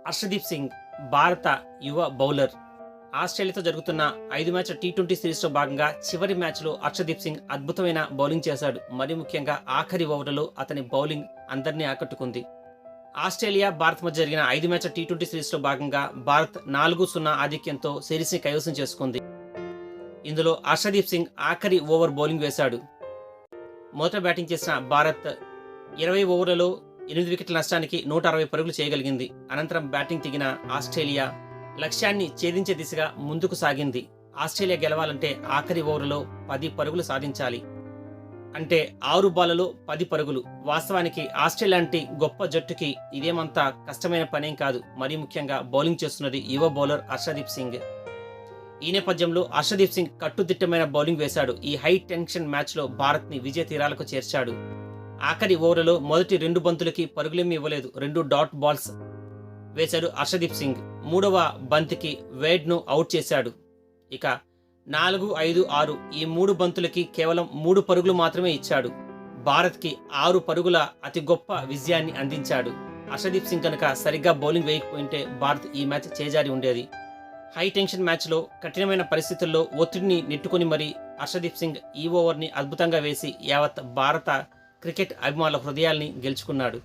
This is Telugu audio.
హర్షదీప్ సింగ్ భారత యువ బౌలర్. ఆస్ట్రేలియాతో జరుగుతున్న 5 మ్యాచ్ల టీ20 సిరీస్లో భాగంగా చివరి మ్యాచ్లో హర్షదీప్ సింగ్ అద్భుతమైన బౌలింగ్ చేశాడు. మరి ముఖ్యంగా ఆఖరి ఓవర్లలో అతని బౌలింగ్ అందరినీ ఆకట్టుకుంది. ఆస్ట్రేలియా, భారత్ మధ్య జరిగిన 5 మ్యాచ్ల టీ20 సిరీస్లో భాగంగా భారత్ 4-0 ఆధిక్యంతో సిరీస్ని కైవసం చేసుకుంది. ఇందులో హర్షదీప్ సింగ్ ఆఖరి ఓవర్ బౌలింగ్ వేశాడు. మొదట బ్యాటింగ్ చేసిన భారత్ 20 ఓవర్లలో 8 వికెట్ల నష్టానికి 160 పరుగులు చేయగలిగింది. అనంతరం బ్యాటింగ్ దిగిన ఆస్ట్రేలియా లక్ష్యాన్ని ఛేదించే దిశగా ముందుకు సాగింది. ఆస్ట్రేలియా గెలవాలంటే ఆఖరి ఓవర్లో 10 పరుగులు సాధించాలి. అంటే 6 బాళ్లలో 10 పరుగులు. వాస్తవానికి ఆస్ట్రేలియా లాంటి గొప్ప జట్టుకి ఇదేమంత కష్టమైన పనేం కాదు. మరీ ముఖ్యంగా బౌలింగ్ చేస్తున్నది యువ బౌలర్ హర్షదీప్ సింగ్. ఈ నేపథ్యంలో హర్షదీప్ సింగ్ కట్టుదిట్టమైన బౌలింగ్ వేశాడు. ఈ హై టెన్షన్ మ్యాచ్లో భారత్ని విజయ తీరాలకు చేర్చాడు. ఆఖరి ఓవర్లలో మొదటి 2 బంతులకి పరుగులేమీ ఇవ్వలేదు. 2 డాట్ బాల్స్ వేశాడు హర్షదీప్ సింగ్. 3వ బంతికి వేడ్ను అవుట్ చేశాడు. ఇక 4, 5, 6 ఈ 3 బంతులకి కేవలం 3 పరుగులు మాత్రమే ఇచ్చాడు. భారత్కి 6 పరుగుల అతి గొప్ప విజయాన్ని అందించాడు. హర్షదీప్ సింగ్ కనుక సరిగ్గా బౌలింగ్ వేయకపోయింటే భారత్ ఈ మ్యాచ్ చేజారి ఉండేది. హై టెన్షన్ మ్యాచ్లో కఠినమైన పరిస్థితుల్లో ఒత్తిడిని నెట్టుకుని మరీ హర్షదీప్ సింగ్ ఈ ఓవర్ని అద్భుతంగా వేసి యావత్ భారత క్రికెట్ అభిమానుల హృదయాల్ని గెలుచుకున్నాడు.